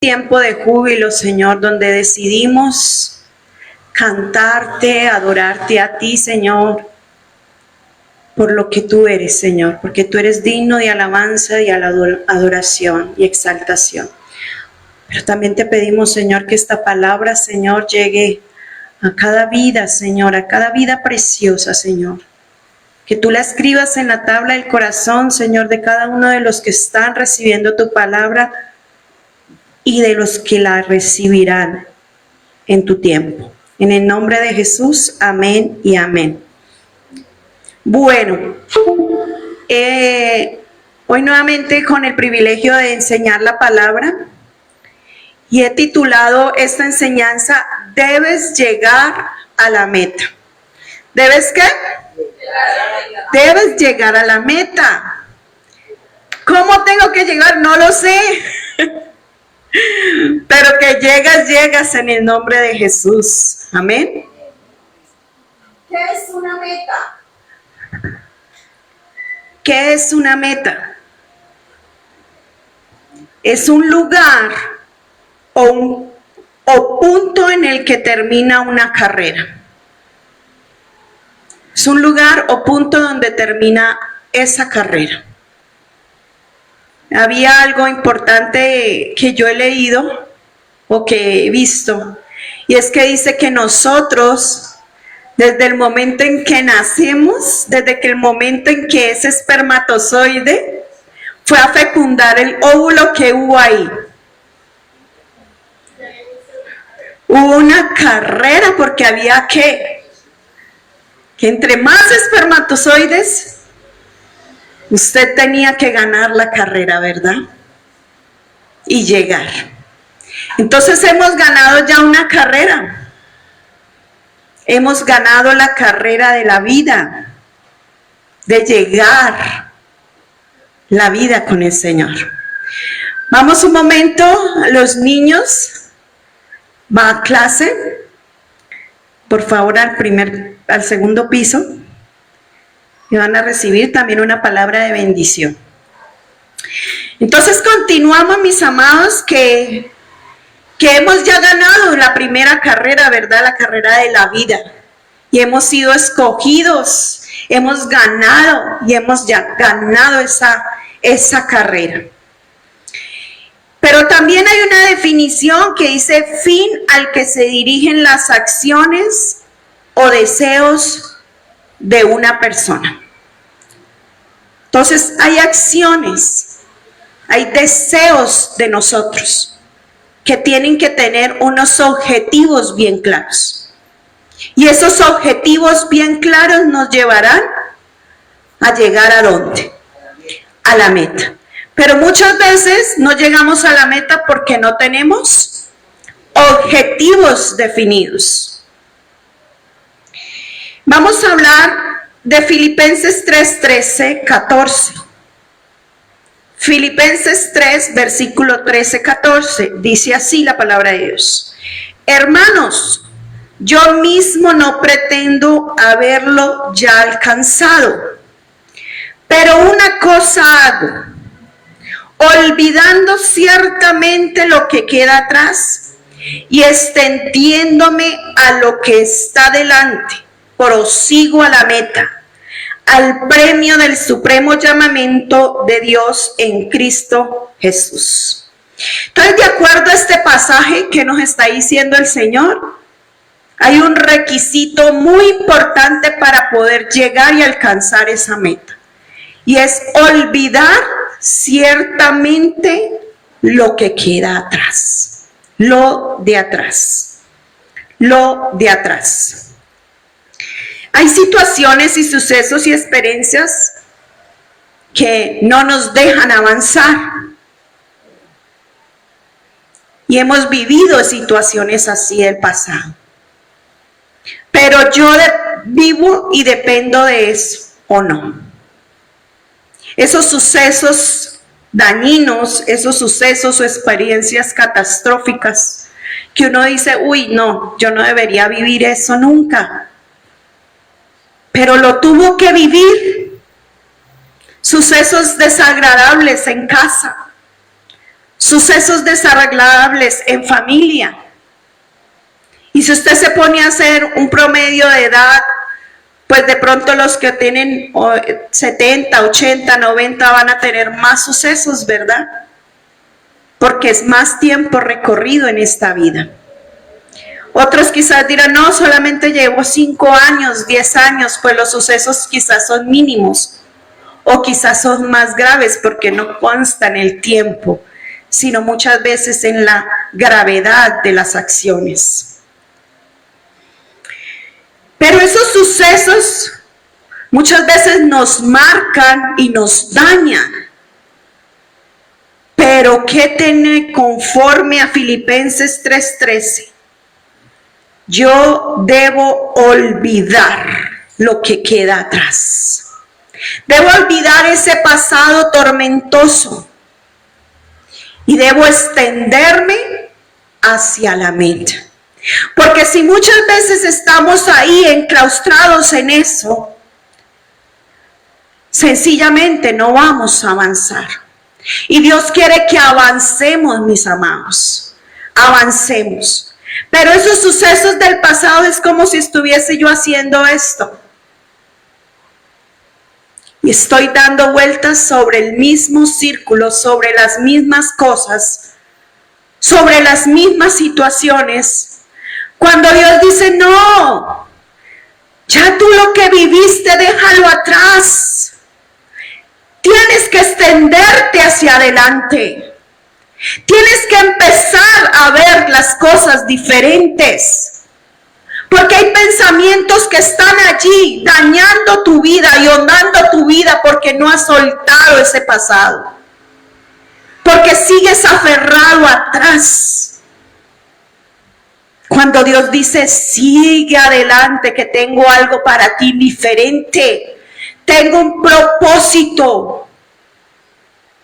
tiempo de júbilo, Señor, donde decidimos cantarte, adorarte a ti, Señor, por lo que tú eres, Señor, porque tú eres digno de alabanza y adoración y exaltación. Pero también te pedimos, Señor, que esta palabra, Señor, llegue a cada vida, Señor, a cada vida preciosa, Señor. Que tú la escribas en la tabla del corazón, Señor, de cada uno de los que están recibiendo tu palabra y de los que la recibirán en tu tiempo. En el nombre de Jesús, amén y amén. Bueno, hoy nuevamente con el privilegio de enseñar la palabra y he titulado esta enseñanza, debes llegar a la meta. ¿Debes qué? Debes llegar a la meta. ¿Cómo tengo que llegar? No lo sé. Pero que llegas en el nombre de Jesús. Amén. ¿Qué es una meta? ¿Qué es una meta? Es un lugar o punto en el que termina una carrera. Es un lugar o punto donde termina esa carrera. Había algo importante que yo he leído o que he visto, y es que dice que nosotros, desde el momento en que nacemos, desde que el momento en que ese espermatozoide fue a fecundar el óvulo que hubo ahí, hubo una carrera porque había que entre más espermatozoides, usted tenía que ganar la carrera, ¿verdad? Y llegar. Entonces hemos ganado ya una carrera. Hemos ganado la carrera de la vida, de llegar la vida con el Señor. Vamos un momento, los niños, va a clase, por favor al segundo piso, y van a recibir también una palabra de bendición. Entonces continuamos, mis amados, que hemos ya ganado la primera carrera, ¿verdad? La carrera de la vida. Y hemos sido escogidos, hemos ganado y hemos ya ganado esa carrera. Pero también hay una definición que dice fin al que se dirigen las acciones o deseos de una persona. Entonces hay acciones, hay deseos de nosotros que tienen que tener unos objetivos bien claros. Y esos objetivos bien claros nos llevarán a llegar ¿a dónde? A la meta. Pero muchas veces no llegamos a la meta porque no tenemos objetivos definidos. Vamos a hablar de Filipenses 3, 13, 14. Filipenses 3, versículo 13, 14. Dice así la palabra de Dios. Hermanos, yo mismo no pretendo haberlo ya alcanzado, pero una cosa hago, olvidando ciertamente lo que queda atrás y extendiéndome a lo que está delante, prosigo a la meta, al premio del supremo llamamiento de Dios en Cristo Jesús. Entonces, de acuerdo a este pasaje que nos está diciendo el Señor, hay un requisito muy importante para poder llegar y alcanzar esa meta. Y es olvidar ciertamente lo que queda atrás. Lo de atrás. Lo de atrás. Hay situaciones y sucesos y experiencias que no nos dejan avanzar. Y hemos vivido situaciones así del pasado. Pero yo vivo y dependo de eso, ¿o no? Esos sucesos dañinos, esos sucesos o experiencias catastróficas que uno dice, uy, no, yo no debería vivir eso nunca. Pero lo tuvo que vivir. Sucesos desagradables en casa. sucesos desagradables en familia. Y si usted se pone a hacer un promedio de edad, pues de pronto los que tienen 70, 80, 90 van a tener más sucesos, ¿verdad? Porque es más tiempo recorrido en esta vida. Otros quizás dirán, no, solamente llevo 5 años, 10 años, pues los sucesos quizás son mínimos o quizás son más graves porque no constan el tiempo, sino muchas veces en la gravedad de las acciones. Pero esos sucesos muchas veces nos marcan y nos dañan. Pero ¿qué tiene conforme a Filipenses 3:13? Yo debo olvidar lo que queda atrás. Debo olvidar ese pasado tormentoso y debo extenderme hacia la meta. Porque si muchas veces estamos ahí enclaustrados en eso, sencillamente no vamos a avanzar. Y Dios quiere que avancemos, mis amados, avancemos. Pero esos sucesos del pasado es como si estuviese yo haciendo esto. Y estoy dando vueltas sobre el mismo círculo, sobre las mismas cosas, sobre las mismas situaciones. Cuando Dios dice, no, ya tú lo que viviste, déjalo atrás. Tienes que extenderte hacia adelante. Tienes que empezar a ver las cosas diferentes. Porque hay pensamientos que están allí dañando tu vida y ahondando tu vida porque no has soltado ese pasado. Porque sigues aferrado atrás. Cuando Dios dice, sigue adelante, que tengo algo para ti diferente. Tengo un propósito.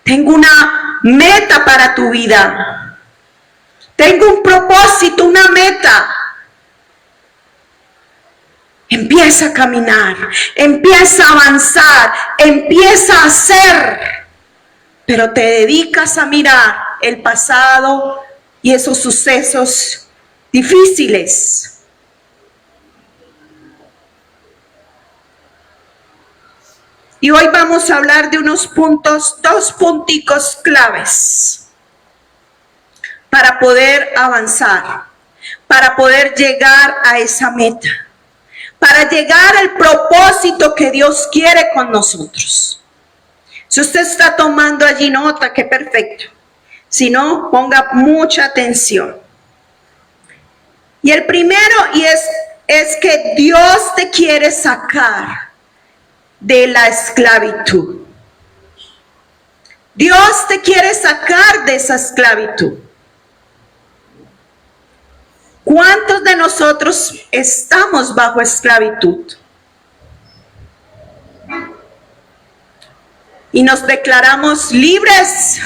Tengo una meta para tu vida. Tengo un propósito, una meta. Empieza a caminar, empieza a avanzar, empieza a hacer. Pero te dedicas a mirar el pasado y esos sucesos difíciles. Y hoy vamos a hablar de unos puntos, 2 punticos claves para poder avanzar, para poder llegar a esa meta, para llegar al propósito que Dios quiere con nosotros. Si usted está tomando allí nota, qué perfecto. Si no, ponga mucha atención. Y el primero es que Dios te quiere sacar de la esclavitud. Dios te quiere sacar de esa esclavitud. ¿Cuántos de nosotros estamos bajo esclavitud? Y nos declaramos libres,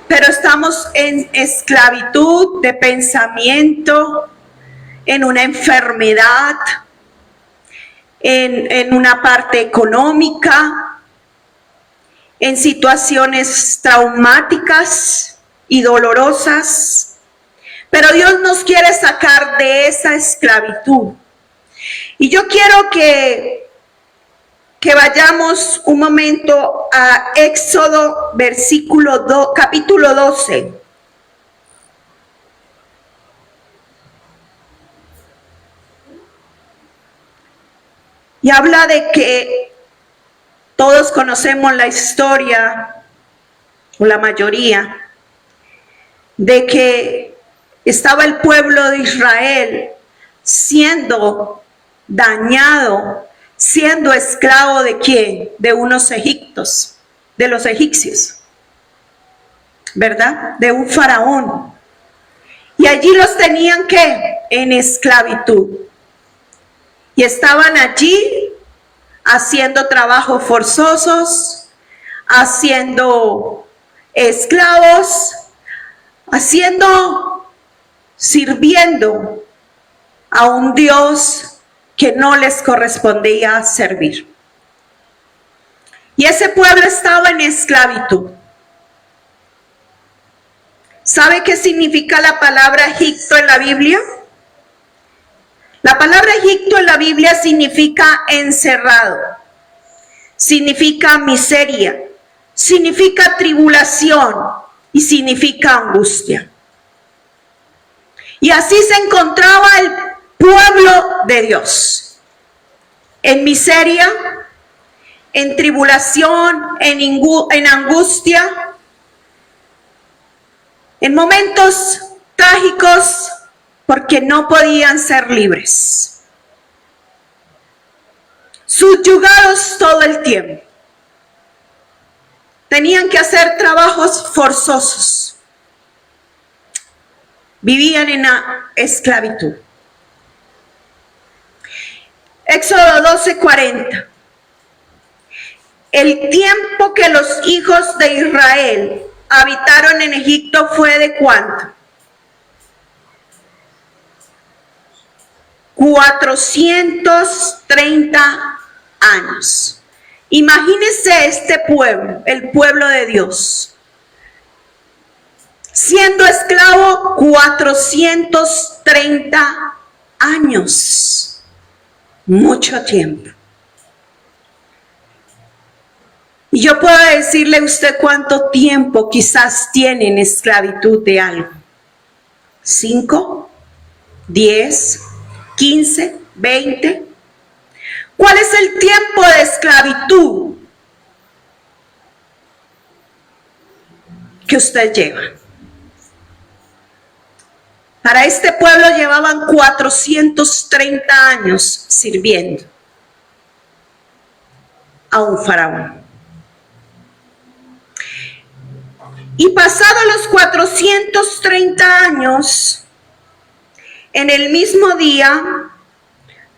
pero estamos en esclavitud de pensamiento, en una enfermedad, en una parte económica, en situaciones traumáticas y dolorosas. Pero Dios nos quiere sacar de esa esclavitud. Y yo quiero que vayamos un momento a Éxodo capítulo 12. Y habla de que todos conocemos la historia, o la mayoría, de que estaba el pueblo de Israel siendo dañado, siendo esclavo ¿de quién? De unos egipcios, de los egipcios, ¿verdad? De un faraón. Y allí los tenían ¿qué? En esclavitud. Y estaban allí haciendo trabajos forzosos, haciendo esclavos, sirviendo a un Dios que no les correspondía servir. Y ese pueblo estaba en esclavitud. ¿Sabe qué significa la palabra Egipto en la Biblia? La palabra Egipto en la Biblia significa encerrado, significa miseria, significa tribulación y significa angustia. Y así se encontraba el pueblo de Dios, en miseria, en tribulación, en angustia, en momentos trágicos, porque no podían ser libres, subyugados todo el tiempo. Tenían que hacer trabajos forzosos. Vivían en la esclavitud. Éxodo 12:40. El tiempo que los hijos de Israel habitaron en Egipto fue ¿de cuánto? 430 años. Imagínense este pueblo, el pueblo de Dios, siendo esclavo 430 años. Mucho tiempo. Y yo puedo decirle a usted cuánto tiempo quizás tiene en esclavitud de algo. 5, 10, 15, 20. ¿Cuál es el tiempo de esclavitud que usted lleva? Para este pueblo llevaban 430 años sirviendo a un faraón. Y pasados los 430 años, en el mismo día,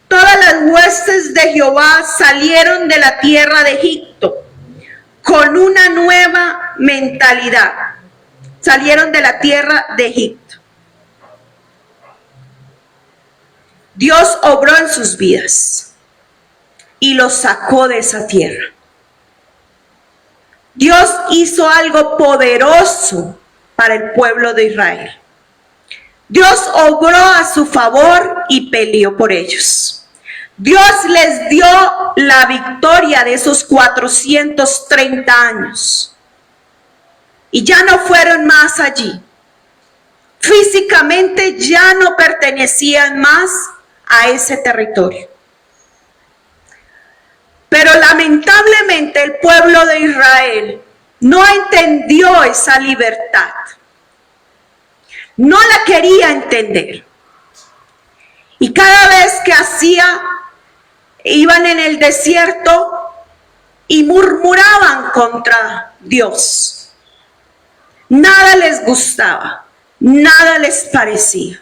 todas las huestes de Jehová salieron de la tierra de Egipto con una nueva mentalidad. Salieron de la tierra de Egipto. Dios obró en sus vidas y los sacó de esa tierra. Dios hizo algo poderoso para el pueblo de Israel. Dios obró a su favor y peleó por ellos. Dios les dio la victoria de esos 430 años. Y ya no fueron más allí. Físicamente ya no pertenecían más a ese territorio. Pero lamentablemente el pueblo de Israel no entendió esa libertad. No la quería entender. Y cada vez que iban en el desierto y murmuraban contra Dios. Nada les gustaba, nada les parecía.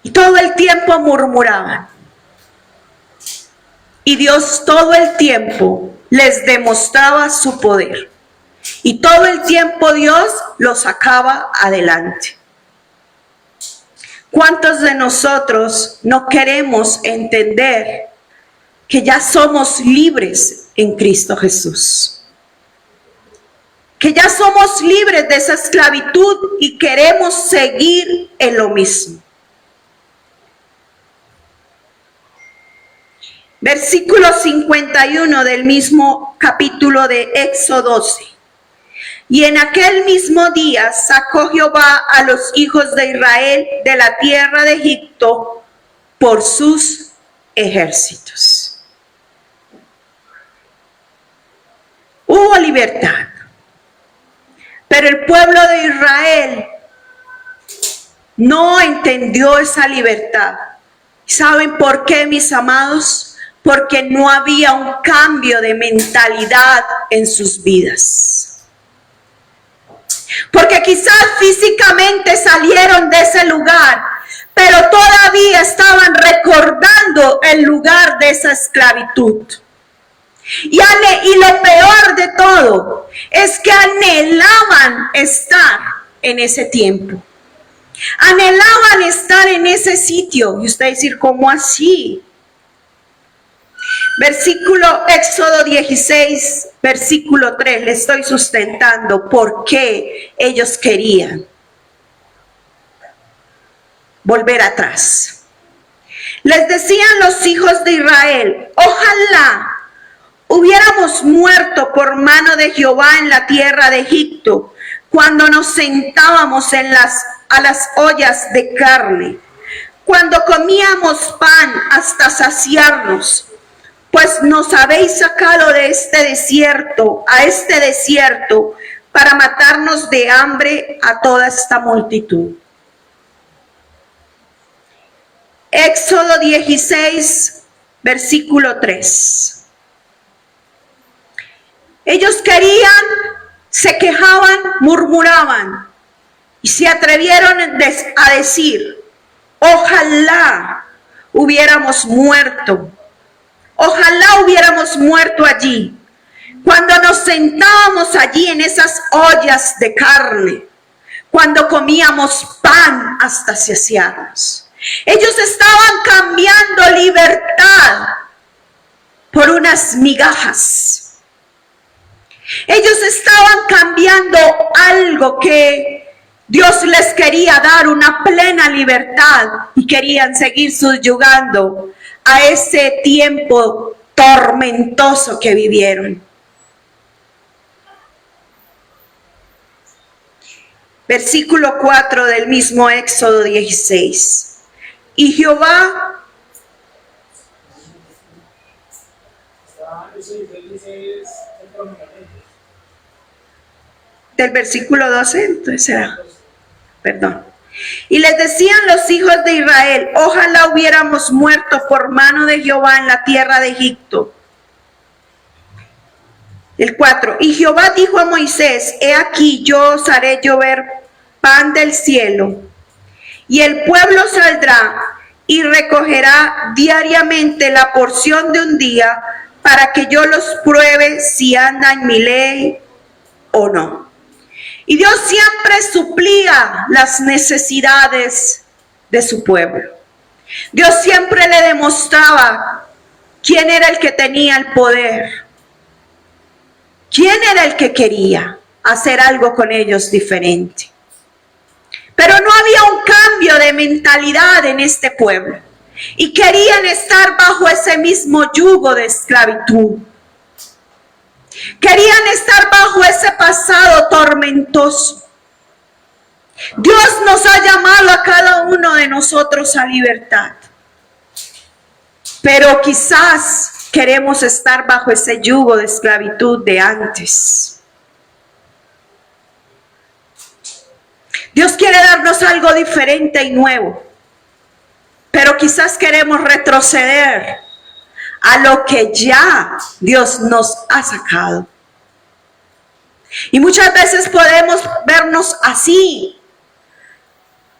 Y todo el tiempo murmuraban. Y Dios todo el tiempo les demostraba su poder. Y todo el tiempo Dios los sacaba adelante. ¿Cuántos de nosotros no queremos entender que ya somos libres en Cristo Jesús? Que ya somos libres de esa esclavitud y queremos seguir en lo mismo. Versículo 51 del mismo capítulo de Éxodo 12. Y en aquel mismo día sacó Jehová a los hijos de Israel de la tierra de Egipto por sus ejércitos. Hubo libertad, pero el pueblo de Israel no entendió esa libertad. ¿Saben por qué, mis amados? Porque no había un cambio de mentalidad en sus vidas. Porque quizás físicamente salieron de ese lugar, pero todavía estaban recordando el lugar de esa esclavitud. Y lo peor de todo es que anhelaban estar en ese tiempo. Anhelaban estar en ese sitio. Y usted decir, ¿cómo así? Éxodo 16, versículo 3, le estoy sustentando por qué ellos querían volver atrás. Les decían los hijos de Israel: ojalá hubiéramos muerto por mano de Jehová en la tierra de Egipto, cuando nos sentábamos a las ollas de carne, cuando comíamos pan hasta saciarnos. Pues nos habéis sacado de este desierto, para matarnos de hambre a toda esta multitud. Éxodo 16, versículo 3. Ellos querían, se quejaban, murmuraban y se atrevieron a decir: ojalá hubiéramos muerto. Ojalá hubiéramos muerto allí, cuando nos sentábamos allí en esas ollas de carne, cuando comíamos pan hasta saciarnos. Ellos estaban cambiando libertad por unas migajas. Ellos estaban cambiando algo que Dios les quería dar, una plena libertad, y querían seguir subyugando a ese tiempo tormentoso que vivieron. Versículo 4 del mismo Éxodo 16. Y Jehová... Del versículo 12, entonces será. Perdón. Y les decían los hijos de Israel: ojalá hubiéramos muerto por mano de Jehová en la tierra de Egipto. El 4. Y Jehová dijo a Moisés: he aquí, yo os haré llover pan del cielo, y el pueblo saldrá y recogerá diariamente la porción de un día, para que yo los pruebe si anda en mi ley o no. Y Dios siempre suplía las necesidades de su pueblo. Dios siempre le demostraba quién era el que tenía el poder, quién era el que quería hacer algo con ellos diferente. Pero no había un cambio de mentalidad en este pueblo, y querían estar bajo ese mismo yugo de esclavitud. Querían estar bajo ese pasado tormentoso. Dios nos ha llamado a cada uno de nosotros a libertad, pero quizás queremos estar bajo ese yugo de esclavitud de antes. Dios quiere darnos algo diferente y nuevo, pero quizás queremos retroceder a lo que ya Dios nos ha sacado. Y muchas veces podemos vernos así.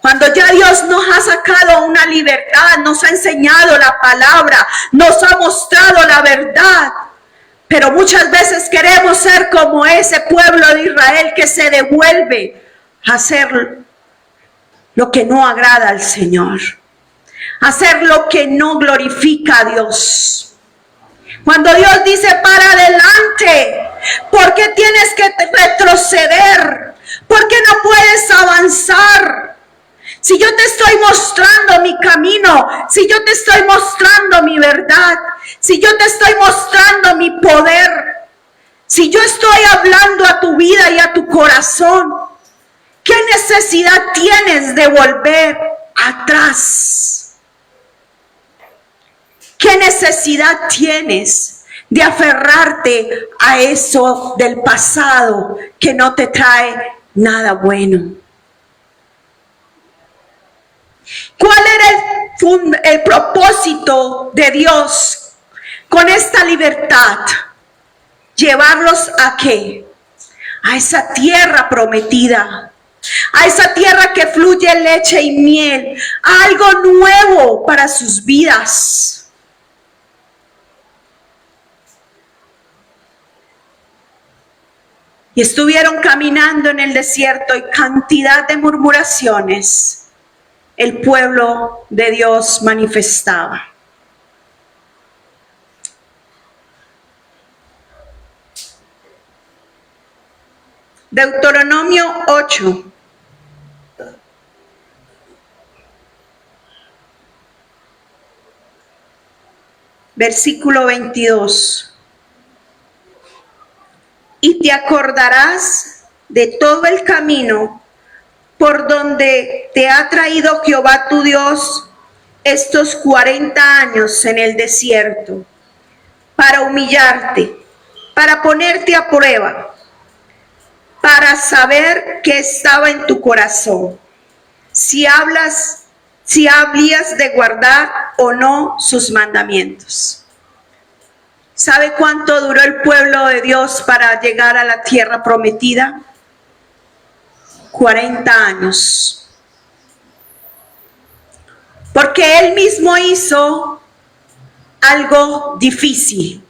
Cuando ya Dios nos ha sacado una libertad, nos ha enseñado la palabra, nos ha mostrado la verdad. Pero muchas veces queremos ser como ese pueblo de Israel que se devuelve a hacer lo que no agrada al Señor, hacer lo que no glorifica a Dios. Cuando Dios dice: para adelante, ¿por qué tienes que retroceder? ¿Por qué no puedes avanzar? Si yo te estoy mostrando mi camino, si yo te estoy mostrando mi verdad, si yo te estoy mostrando mi poder, si yo estoy hablando a tu vida y a tu corazón, ¿qué necesidad tienes de volver atrás? ¿Qué necesidad tienes de aferrarte a eso del pasado que no te trae nada bueno? ¿Cuál era el propósito de Dios con esta libertad? ¿Llevarlos a qué? A esa tierra prometida, a esa tierra que fluye leche y miel, a algo nuevo para sus vidas. Y estuvieron caminando en el desierto, y cantidad de murmuraciones el pueblo de Dios manifestaba. Deuteronomio 8. Versículo 22. Y te acordarás de todo el camino por donde te ha traído Jehová tu Dios estos 40 años en el desierto, para humillarte, para ponerte a prueba, para saber qué estaba en tu corazón, si habías de guardar o no sus mandamientos. ¿Sabe cuánto duró el pueblo de Dios para llegar a la tierra prometida? 40 años. Porque Él mismo hizo algo difícil.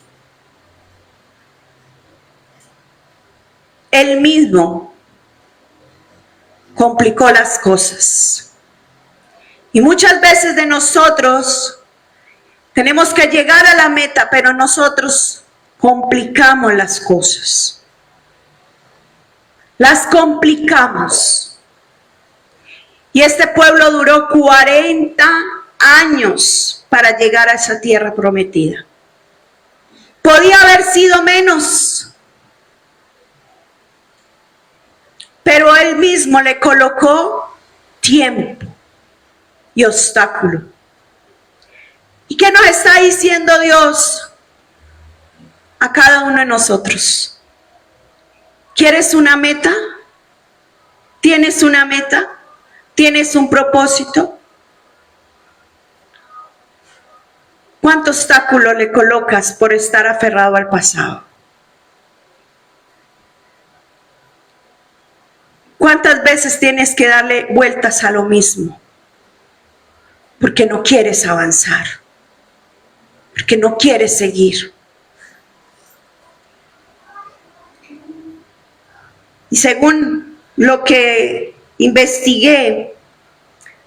Él mismo complicó las cosas. Y muchas veces de nosotros tenemos que llegar a la meta, pero nosotros complicamos las cosas. Las complicamos. Y este pueblo duró 40 años para llegar a esa tierra prometida. Podía haber sido menos, pero Él mismo le colocó tiempo y obstáculo. ¿Y qué nos está diciendo Dios a cada uno de nosotros? ¿Quieres una meta? ¿Tienes una meta? ¿Tienes un propósito? ¿Cuánto obstáculo le colocas por estar aferrado al pasado? ¿Cuántas veces tienes que darle vueltas a lo mismo? Porque no quieres avanzar, porque no quieres seguir. Y según lo que investigué,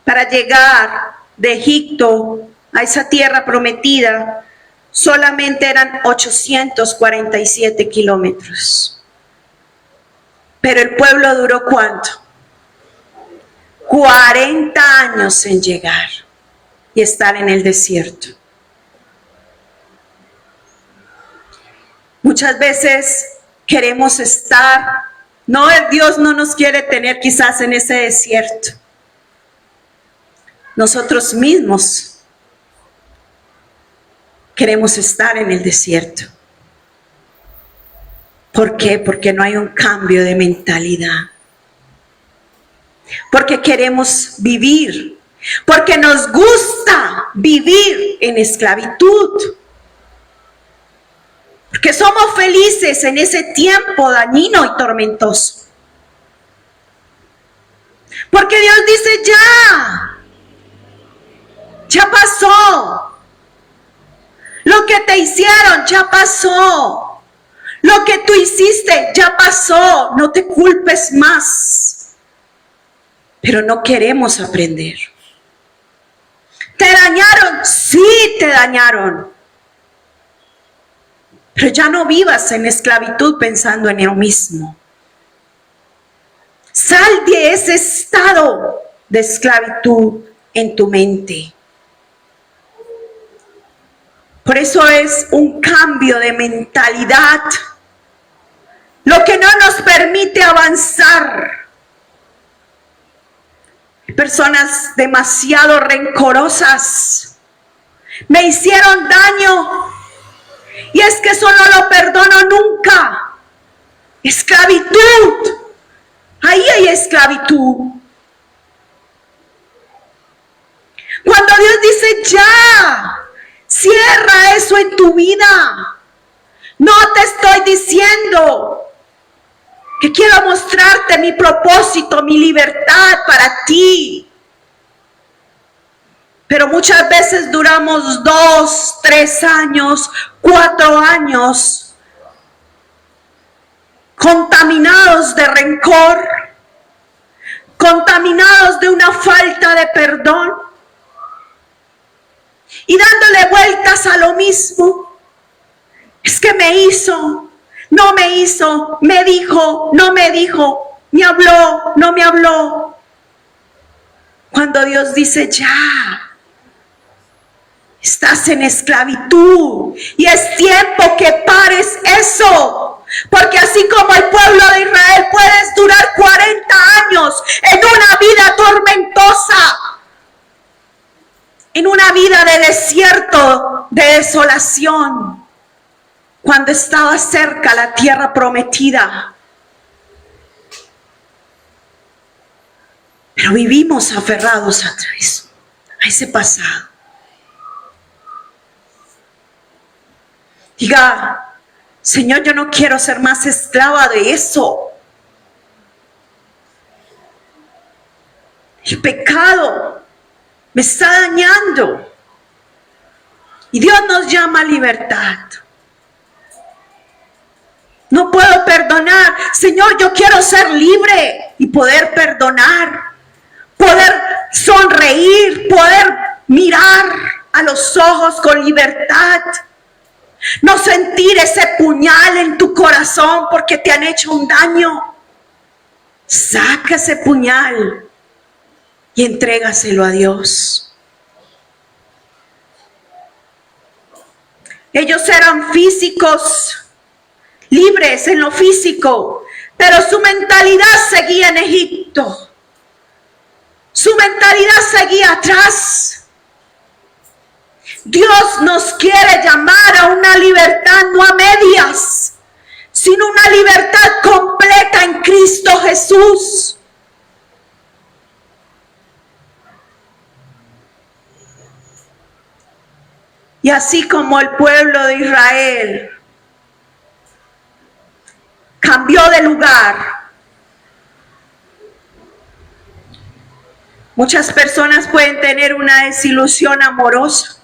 para llegar de Egipto a esa tierra prometida, solamente eran 847 kilómetros. Pero el pueblo duró ¿cuánto? 40 años en llegar y estar en el desierto. Muchas veces queremos estar, no, Dios no nos quiere tener quizás en ese desierto. Nosotros mismos queremos estar en el desierto. ¿Por qué? Porque no hay un cambio de mentalidad. Porque queremos vivir. Porque nos gusta vivir en esclavitud. Porque somos felices en ese tiempo dañino y tormentoso. Porque Dios dice ya pasó. Lo que te hicieron ya pasó. Lo que tú hiciste ya pasó, no te culpes más. Pero no queremos aprender. ¿Te dañaron? Sí, te dañaron. Pero ya no vivas en esclavitud pensando en lo mismo. Sal de ese estado de esclavitud en tu mente. Por eso es un cambio de mentalidad lo que no nos permite avanzar. Personas demasiado rencorosas. Me hicieron daño y es que eso no lo perdono nunca. Esclavitud. Ahí hay esclavitud. Cuando Dios dice ya, cierra eso en tu vida. No te estoy diciendo que quiero mostrarte mi propósito, mi libertad para ti. Pero muchas veces duramos 2, 3 años, 4 años contaminados de rencor, contaminados de una falta de perdón y dándole vueltas a lo mismo. Es que me hizo, no me hizo, me dijo, no me dijo, me habló, no me habló. Cuando Dios dice ya, estás en esclavitud y es tiempo que pares eso. Porque así como el pueblo de Israel puedes durar 40 años en una vida tormentosa, en una vida de desierto, de desolación, cuando estaba cerca la tierra prometida. Pero vivimos aferrados a eso, a ese pasado. Diga, Señor, yo no quiero ser más esclava de eso. El pecado me está dañando. Y Dios nos llama a libertad. No puedo perdonar. Señor, yo quiero ser libre y poder perdonar. Poder sonreír, poder mirar a los ojos con libertad. No sentir ese puñal en tu corazón porque te han hecho un daño. Saca ese puñal y entrégaselo a Dios. Ellos eran físicos, libres en lo físico, pero su mentalidad seguía en Egipto. Su mentalidad seguía atrás. Dios nos quiere llamar a una libertad no a medias, sino una libertad completa en Cristo Jesús. Y así como el pueblo de Israel cambió de lugar, muchas personas pueden tener una desilusión amorosa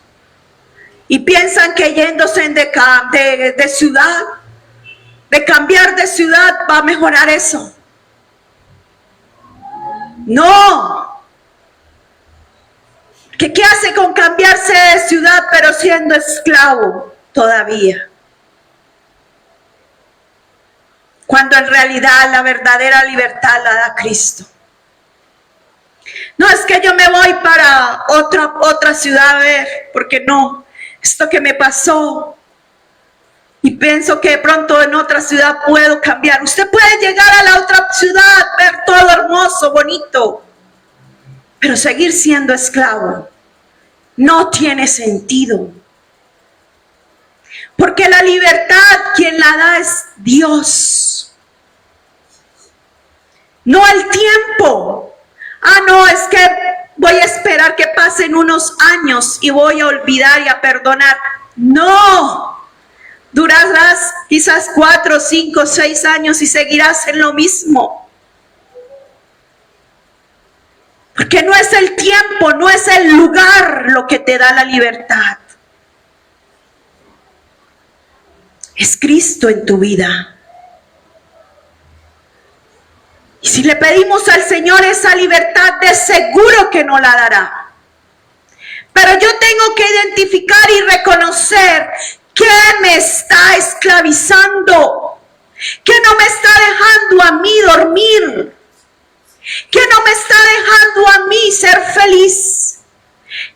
y piensan que yéndose de ciudad, de cambiar de ciudad, va a mejorar eso. No. ¿Qué hace con cambiarse de ciudad pero siendo esclavo todavía? Cuando en realidad la verdadera libertad la da Cristo. No es que yo me voy para otra ciudad a ver, porque no. Esto que me pasó y pienso que de pronto en otra ciudad puedo cambiar. Usted puede llegar a la otra ciudad, ver todo hermoso, bonito, pero seguir siendo esclavo no tiene sentido. Porque la libertad quien la da es Dios, no el tiempo. No, es que voy a esperar que pasen unos años y voy a olvidar y a perdonar. No, durarás quizás 4, 5, 6 años y seguirás en lo mismo. Porque no es el tiempo, no es el lugar lo que te da la libertad. Es Cristo en tu vida. Y si le pedimos al Señor esa libertad, de seguro que no la dará. Pero yo tengo que identificar y reconocer qué me está esclavizando, qué no me está dejando a mí dormir, qué no me está dejando a mí ser feliz,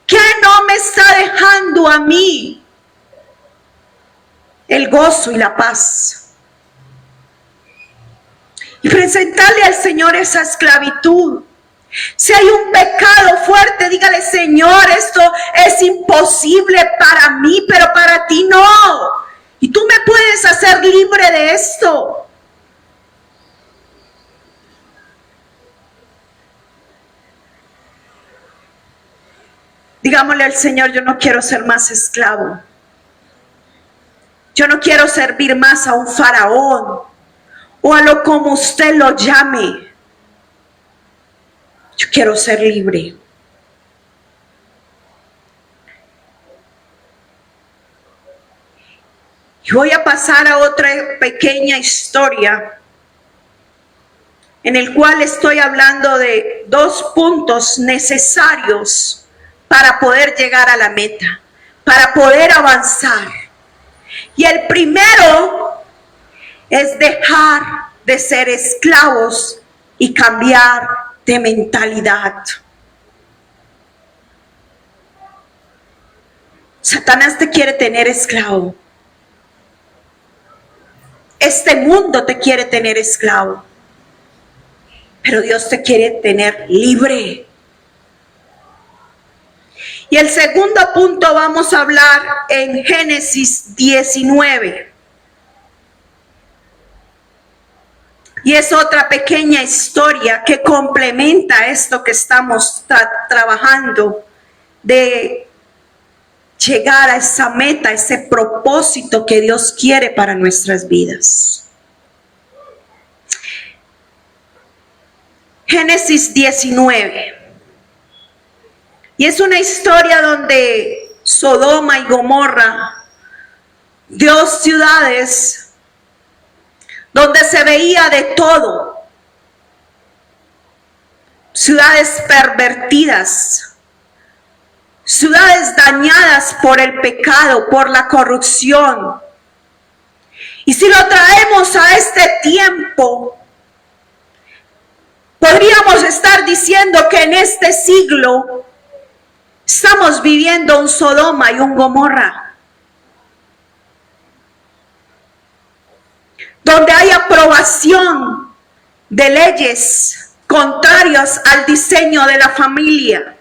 qué no me está dejando a mí el gozo y la paz. Y presentarle al Señor esa esclavitud. Si hay un pecado fuerte, dígale: Señor, esto es imposible para mí, pero para ti no. Y tú me puedes hacer libre de esto. Digámosle al Señor: yo no quiero ser más esclavo. Yo no quiero servir más a un faraón o a lo como usted lo llame. Yo quiero ser libre. Y voy a pasar a otra pequeña historia en el cual estoy hablando de 2 puntos necesarios para poder llegar a la meta, para poder avanzar. Y el primero es dejar de ser esclavos y cambiar de mentalidad. Satanás te quiere tener esclavo. Este mundo te quiere tener esclavo. Pero Dios te quiere tener libre. Y el segundo punto vamos a hablar en Génesis 19. Y es otra pequeña historia que complementa esto que estamos trabajando de llegar a esa meta, ese propósito que Dios quiere para nuestras vidas. Génesis 19. Y es una historia donde Sodoma y Gomorra, dos ciudades donde se veía de todo, ciudades pervertidas, ciudades dañadas por el pecado, por la corrupción. Y si lo traemos a este tiempo, podríamos estar diciendo que en este siglo estamos viviendo un Sodoma y un Gomorra, donde hay aprobación de leyes contrarias al diseño de la familia,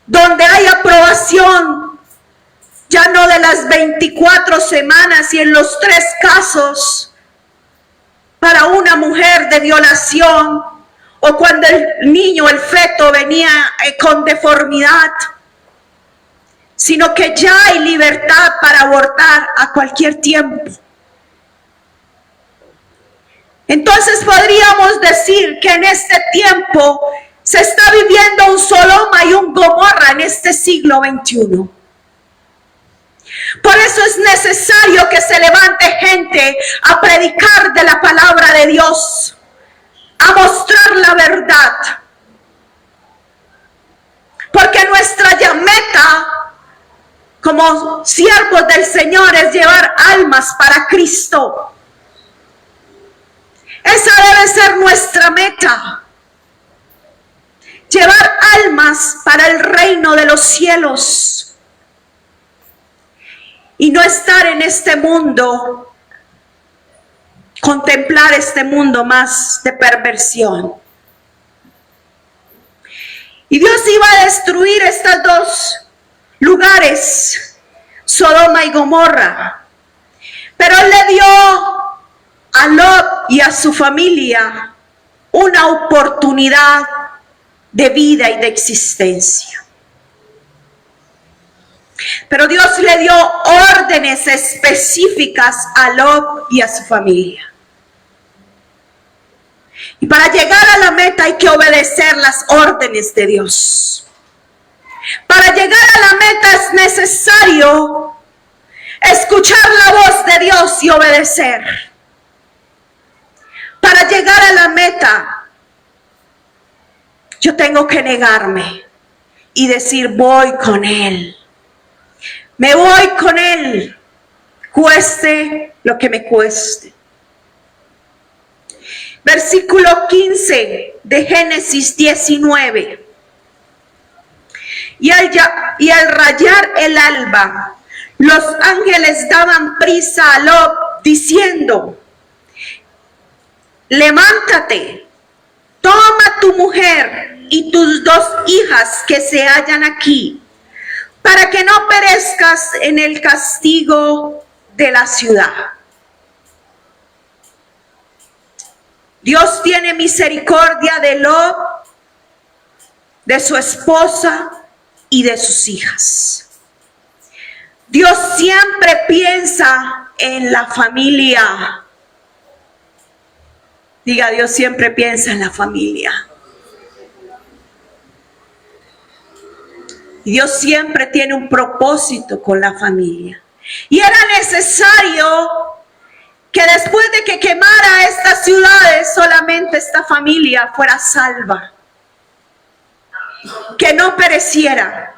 donde hay aprobación ya no de las 24 semanas y en los 3 casos para una mujer de violación, o cuando el niño, el feto venía con deformidad, sino que ya hay libertad para abortar a cualquier tiempo. Entonces podríamos decir que en este tiempo se está viviendo un Sodoma y un Gomorra en este siglo XXI. Por eso es necesario que se levante gente a predicar de la palabra de Dios, a mostrar la verdad. Porque nuestra meta como siervos del Señor es llevar almas para Cristo. Esa debe ser nuestra meta. Llevar almas para el reino de los cielos. Y no estar en este mundo, contemplar este mundo más de perversión. Y Dios iba a destruir estas dos lugares, Sodoma y Gomorra, pero Él le dio a Lot y a su familia una oportunidad de vida y de existencia. Pero Dios le dio órdenes específicas a Lot y a su familia. Y para llegar a la meta hay que obedecer las órdenes de Dios. Para llegar a la meta es necesario escuchar la voz de Dios y obedecer. Para llegar a la meta, yo tengo que negarme y decir, voy con Él. Me voy con Él, cueste lo que me cueste. Versículo 15 de Génesis 19. Y al rayar el alba, los ángeles daban prisa a Lot, diciendo, levántate, toma tu mujer y tus 2 hijas que se hallan aquí, para que no perezcas en el castigo de la ciudad. Dios tiene misericordia de Lot, de su esposa y de sus hijas. Dios siempre piensa en la familia. Diga, Dios siempre piensa en la familia. Dios siempre tiene un propósito con la familia. Y era necesario que después de que quemara estas ciudades, solamente esta familia fuera salva. Que no pereciera.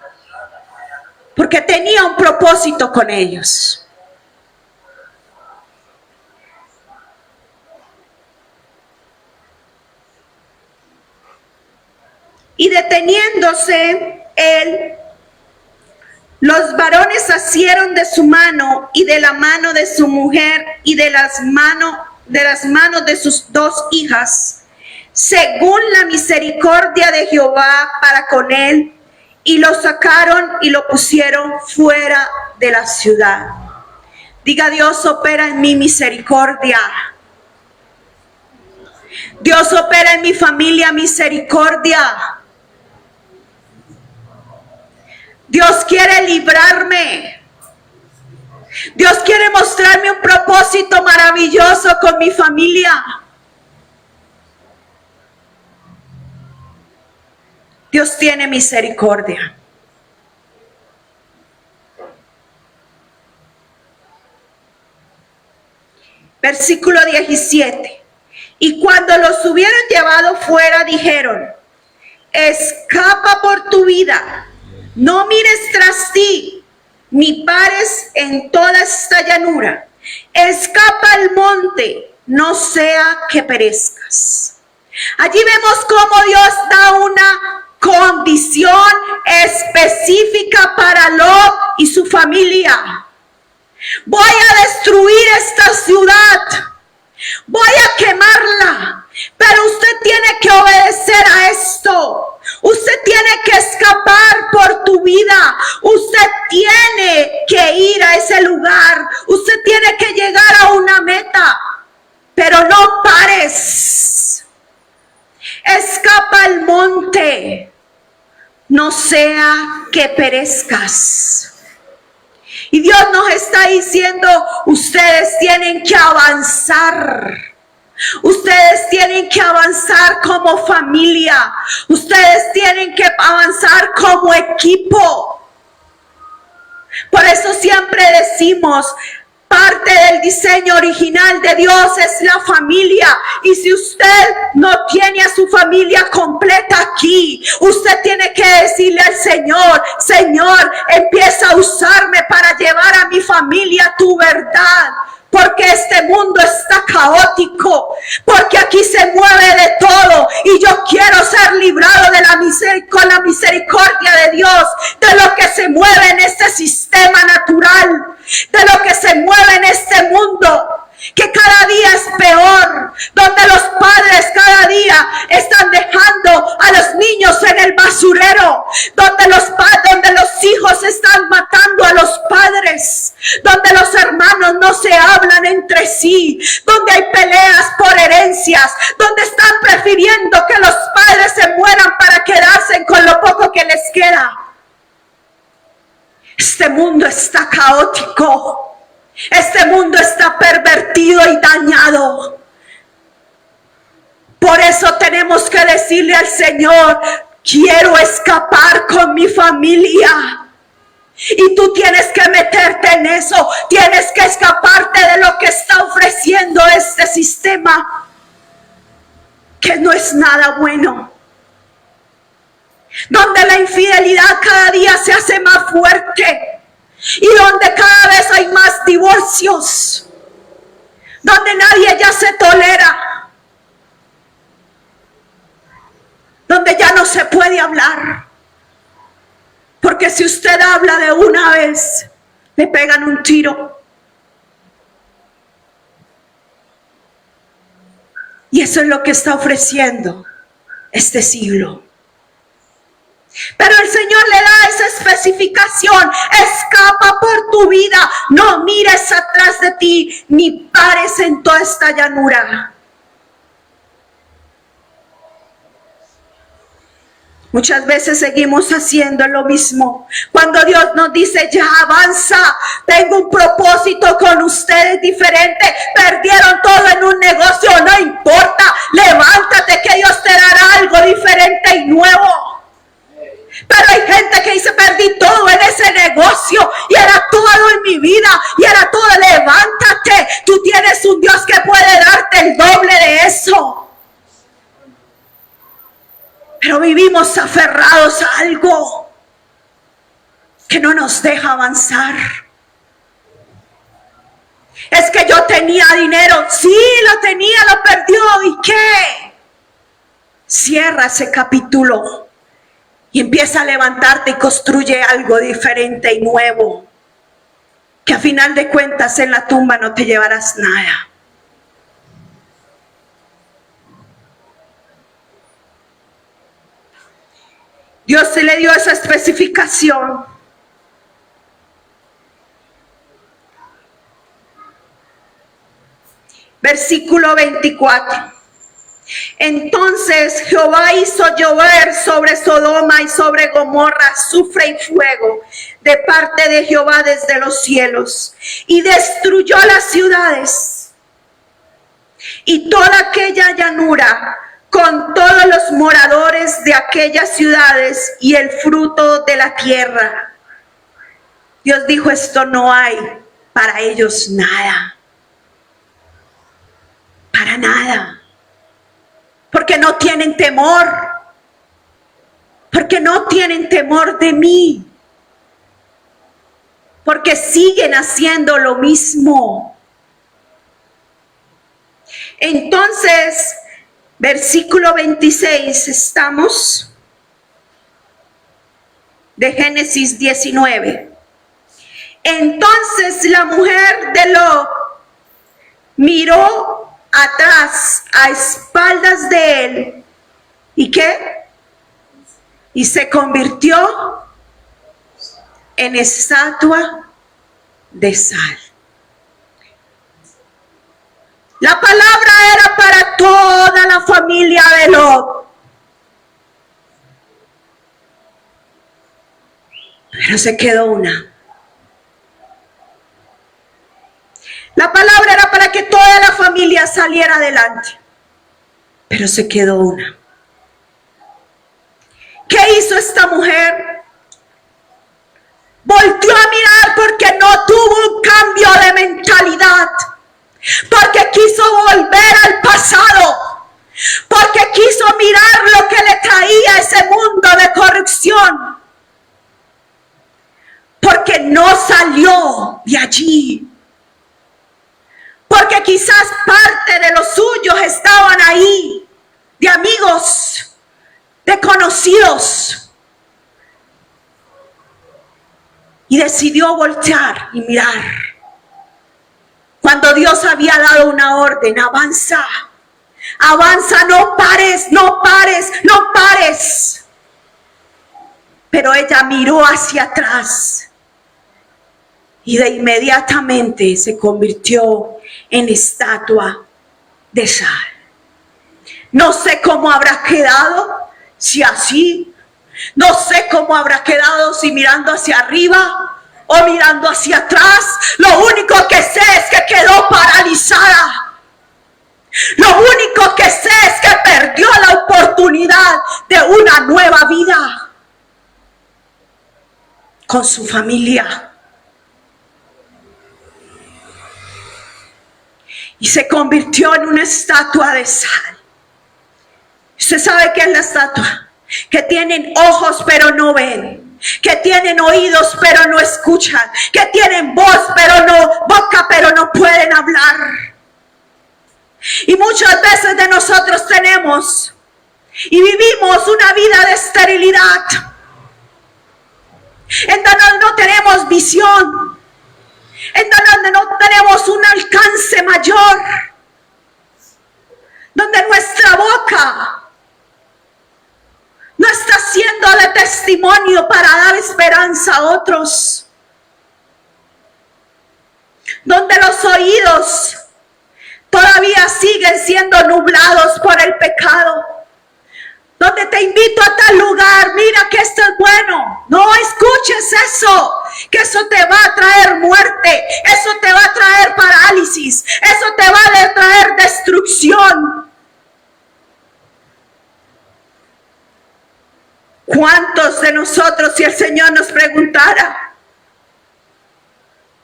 Porque tenía un propósito con ellos. Y deteniéndose él, los varones asieron de su mano y de la mano de su mujer y de las manos de sus 2 hijas, según la misericordia de Jehová para con él, y lo sacaron y lo pusieron fuera de la ciudad. Diga: Dios opera en mi misericordia. Dios opera en mi familia misericordia. Dios quiere librarme. Dios quiere mostrarme un propósito maravilloso con mi familia. Dios tiene misericordia. Versículo 17. Y cuando los hubieron llevado fuera, dijeron: escapa por tu vida, no mires tras ti, ni pares en toda esta llanura. Escapa al monte, no sea que perezcas. Allí vemos cómo Dios da una condición específica para Lot y su familia. Voy a destruir esta ciudad, voy a quemarla, pero usted tiene que obedecer a esto. Usted tiene que escapar por tu vida. Usted tiene que ir a ese lugar. Usted tiene que llegar a una meta, pero no pares. Escapa al monte, no sea que perezcas. Y Dios nos está diciendo: ustedes tienen que avanzar. Ustedes tienen que avanzar como familia. Ustedes tienen que avanzar como equipo. Por eso siempre decimos: parte del diseño original de Dios es la familia. Y si usted no tiene a su familia completa aquí, usted tiene que decirle al Señor: Señor, empieza a usarme para llevar a mi familia a tu verdad. Porque este mundo está caótico, porque aquí se mueve de todo, y yo quiero ser librado de con la misericordia de Dios, de lo que se mueve en este sistema natural, de lo que se mueve en este mundo, que cada día es peor, donde los padres cada día están dejando a los niños en el basurero, donde los hijos están matando a los padres, donde los hermanos no se hablan entre sí, donde hay peleas por herencias, donde están prefiriendo que los padres se mueran para quedarse con lo poco que les queda. Este mundo está caótico. Este mundo está pervertido y dañado. Por eso tenemos que decirle al Señor: quiero escapar con mi familia. Y tú tienes que meterte en eso. Tienes que escaparte de lo que está ofreciendo este sistema, que no es nada bueno. Donde la infidelidad cada día se hace más fuerte. Y donde cada vez hay más divorcios, donde nadie ya se tolera, donde ya no se puede hablar, porque si usted habla de una vez, le pegan un tiro. Y eso es lo que está ofreciendo este siglo. Pero el Señor le da esa especificación: escapa por tu vida, no mires atrás de ti, ni pares en toda esta llanura. Muchas veces seguimos haciendo lo mismo. Cuando Dios nos dice: ya avanza, tengo un propósito con ustedes diferente, perdieron todo en un negocio, no importa, levántate que Dios te dará algo diferente y nuevo. Pero hay gente que dice: perdí todo en ese negocio, y era todo en mi vida, y era todo. Levántate, tú tienes un Dios que puede darte el doble de eso. Pero vivimos aferrados a algo que no nos deja avanzar. Es que yo tenía dinero, sí, lo tenía, lo perdió, ¿y qué? Cierra ese capítulo. Y empieza a levantarte y construye algo diferente y nuevo. Que a final de cuentas en la tumba no te llevarás nada. Dios se le dio esa especificación. Versículo 24. Entonces Jehová hizo llover sobre Sodoma y sobre Gomorra azufre y fuego de parte de Jehová desde los cielos, y destruyó las ciudades y toda aquella llanura con todos los moradores de aquellas ciudades y el fruto de la tierra. Dios dijo, esto no hay para ellos nada. Para nada. Porque no tienen temor. Porque no tienen temor de mí. Porque siguen haciendo lo mismo. Entonces, versículo 26, estamos de Génesis 19. Entonces la mujer de Lot miró atrás, a espaldas de él, ¿y qué? Y se convirtió en estatua de sal. La palabra era para toda la familia de Lot. Pero se quedó una. La palabra era para que toda la familia saliera adelante. Pero se quedó una. ¿Qué hizo esta mujer? Volteó a mirar porque no tuvo un cambio de mentalidad. Porque quiso volver al pasado. Porque quiso mirar lo que le traía ese mundo de corrupción. Porque no salió de allí. Porque quizás parte de los suyos estaban ahí, de amigos, de conocidos. Y decidió voltear y mirar. Cuando Dios había dado una orden, avanza, avanza, no pares, no pares, no pares. Pero ella miró hacia atrás. Y de inmediatamente se convirtió en estatua de sal. No sé cómo habrá quedado, si así. No sé cómo habrá quedado, si mirando hacia arriba o mirando hacia atrás. Lo único que sé es que quedó paralizada. Lo único que sé es que perdió la oportunidad de una nueva vida con su familia. Y se convirtió en una estatua de sal. ¿Usted sabe qué es la estatua? Que tienen ojos pero no ven. Que tienen oídos pero no escuchan. Que tienen voz pero no, boca pero no pueden hablar. Y muchas veces de nosotros tenemos y vivimos una vida de esterilidad. En donde no tenemos visión. En donde no tenemos un alcance mayor, donde nuestra boca no está siendo de testimonio para dar esperanza a otros, donde los oídos todavía siguen siendo nublados por el pecado, donde te invito a tal lugar, mira que esto es bueno, no escuches eso, que eso te va a traer muerte, eso te va a traer parálisis, eso te va a traer destrucción. ¿Cuántos de nosotros, si el Señor nos preguntara,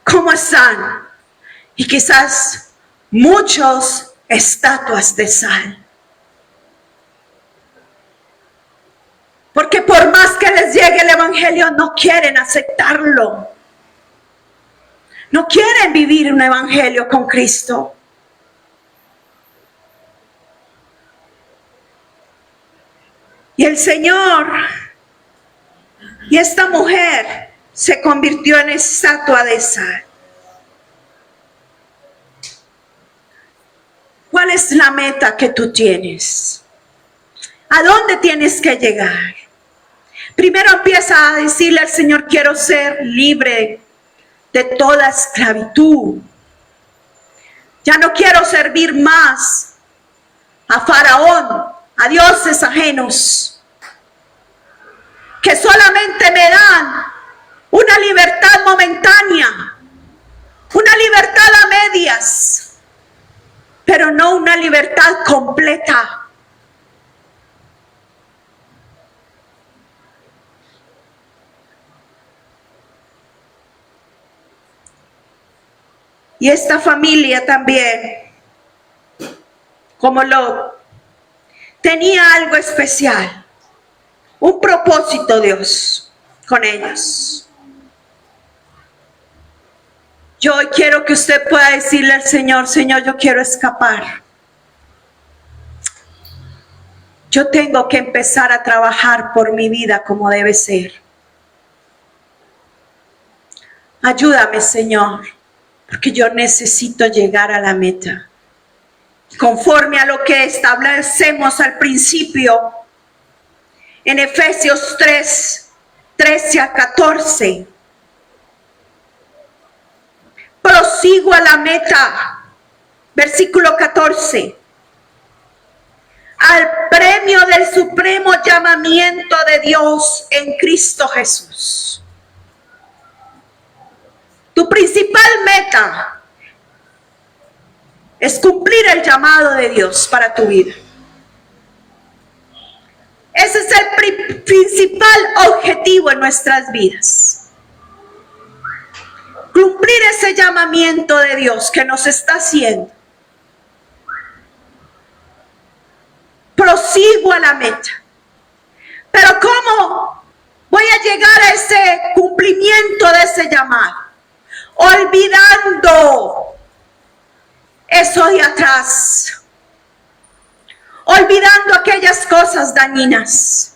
cómo están? Y quizás muchos estatuas de sal. Porque por más que les llegue el evangelio, no quieren aceptarlo. No quieren vivir un evangelio con Cristo. Y el Señor Y esta mujer se convirtió en estatua de sal. ¿Cuál es la meta que tú tienes? ¿A dónde tienes que llegar? Primero empieza a decirle al Señor, quiero ser libre de toda esclavitud. Ya no quiero servir más a Faraón, a dioses ajenos, que solamente me dan una libertad momentánea, una libertad a medias, pero no una libertad completa. Y esta familia también, como Lot, tenía algo especial, un propósito Dios con ellos. Yo hoy quiero que usted pueda decirle al Señor, Señor, yo quiero escapar. Yo tengo que empezar a trabajar por mi vida como debe ser. Ayúdame, Señor, porque yo necesito llegar a la meta. Conforme a lo que establecemos al principio, en Efesios 3, 13 a 14. Prosigo a la meta. Versículo 14. Al premio del supremo llamamiento de Dios en Cristo Jesús. Tu principal meta es cumplir el llamado de Dios para tu vida. Ese es el principal objetivo en nuestras vidas. Cumplir ese llamamiento de Dios que nos está haciendo. Prosigo a la meta. Pero ¿cómo voy a llegar a ese cumplimiento de ese llamado? Olvidando eso de atrás. Olvidando aquellas cosas dañinas.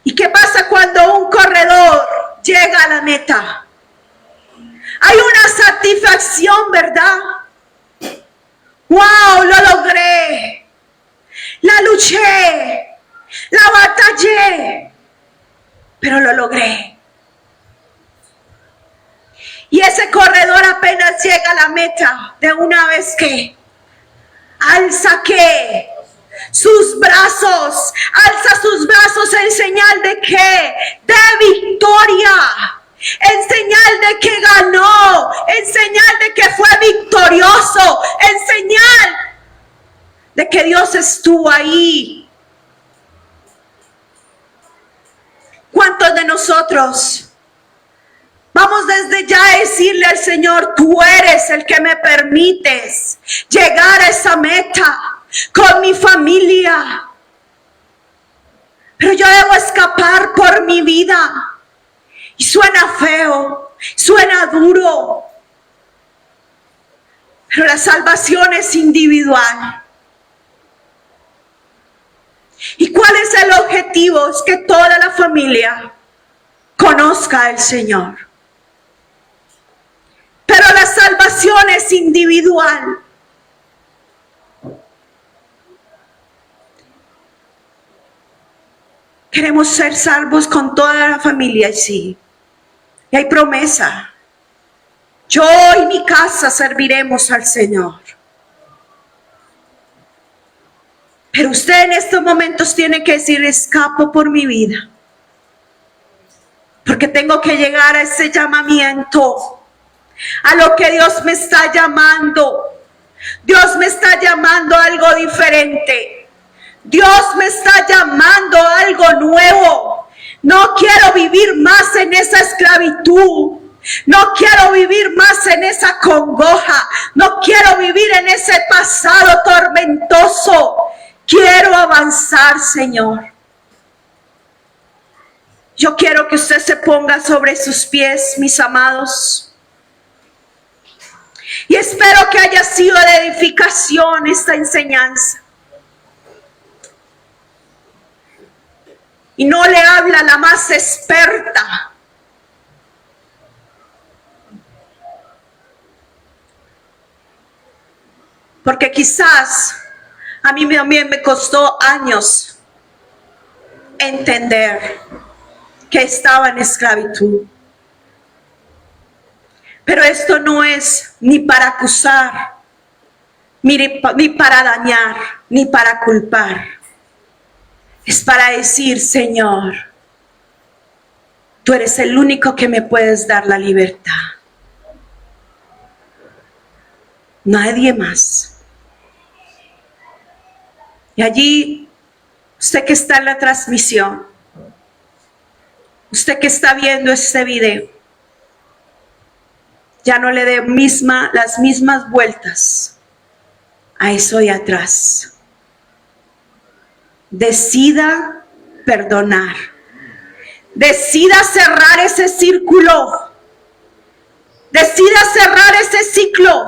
¿Y qué pasa cuando un corredor llega a la meta? Hay una satisfacción, ¿verdad? ¡Wow! Lo logré. La luché. La batallé. Pero lo logré. Y ese corredor apenas llega a la meta, de una vez que alza sus brazos en señal de qué, de victoria, en señal de que ganó, en señal de que fue victorioso, en señal de que Dios estuvo ahí. ¿Cuántos de nosotros vamos desde ya a decirle al Señor, tú eres el que me permites llegar a esa meta con mi familia? Pero yo debo escapar por mi vida. Y suena feo, suena duro. Pero la salvación es individual. ¿Y cuál es el objetivo? Es que toda la familia conozca al Señor. Pero la salvación es individual. Queremos ser salvos con toda la familia, y sí. Y hay promesa. Yo y mi casa serviremos al Señor. Pero usted en estos momentos tiene que decir, escapo por mi vida. Porque tengo que llegar a ese llamamiento. A lo que Dios me está llamando. Dios me está llamando a algo diferente. Dios me está llamando a algo nuevo. No quiero vivir más en esa esclavitud. No quiero vivir más en esa congoja. No quiero vivir en ese pasado tormentoso. Quiero avanzar, Señor. Yo quiero que usted se ponga sobre sus pies, mis amados. Y espero que haya sido de edificación esta enseñanza. y no le habla la más experta. Porque quizás a mí también me costó años entender que estaba en esclavitud. Pero esto no es ni para acusar, ni para dañar, ni para culpar. Es para decir, Señor, tú eres el único que me puedes dar la libertad. Nadie más. Y allí, usted que está en la transmisión, usted que está viendo este video, ya no le dé las mismas vueltas a eso de atrás. Decida perdonar. Decida cerrar ese círculo. Decida cerrar ese ciclo.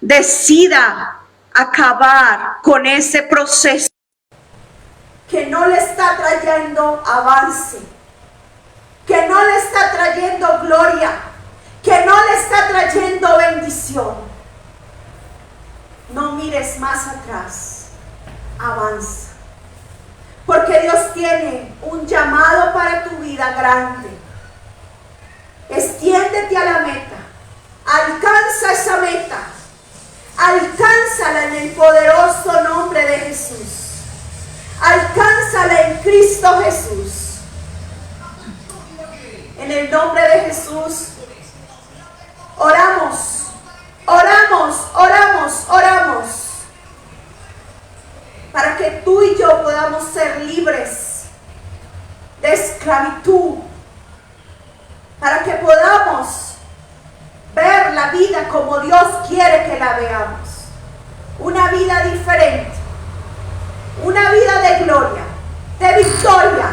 Decida acabar con ese proceso que no le está trayendo avance, que no le está trayendo gloria, que no le está trayendo bendición. No mires más atrás, avanza, porque Dios tiene un llamado para tu vida grande. Extiéndete a la meta, alcanza esa meta, alcánzala en el poderoso nombre de Jesús. Alcánzala en Cristo Jesús. En el nombre de Jesús, oramos, oramos, oramos, oramos, para que tú y yo podamos ser libres de esclavitud, para que podamos ver la vida como Dios quiere que la veamos, una vida diferente, una vida de gloria, de victoria,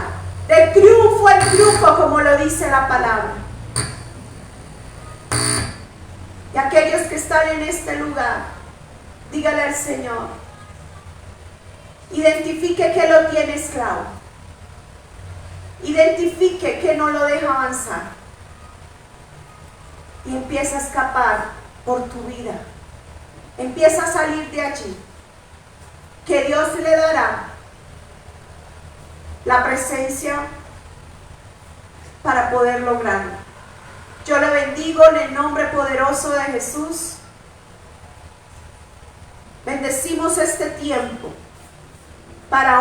de triunfo en triunfo, como lo dice la palabra. Y aquellos que están en este lugar, dígale al Señor, identifique que lo tiene esclavo, identifique que no lo deja avanzar y empieza a escapar por tu vida, empieza a salir de allí, que Dios le dará la presencia para poder lograrlo. Yo le bendigo en el nombre poderoso de Jesús. Bendecimos este tiempo para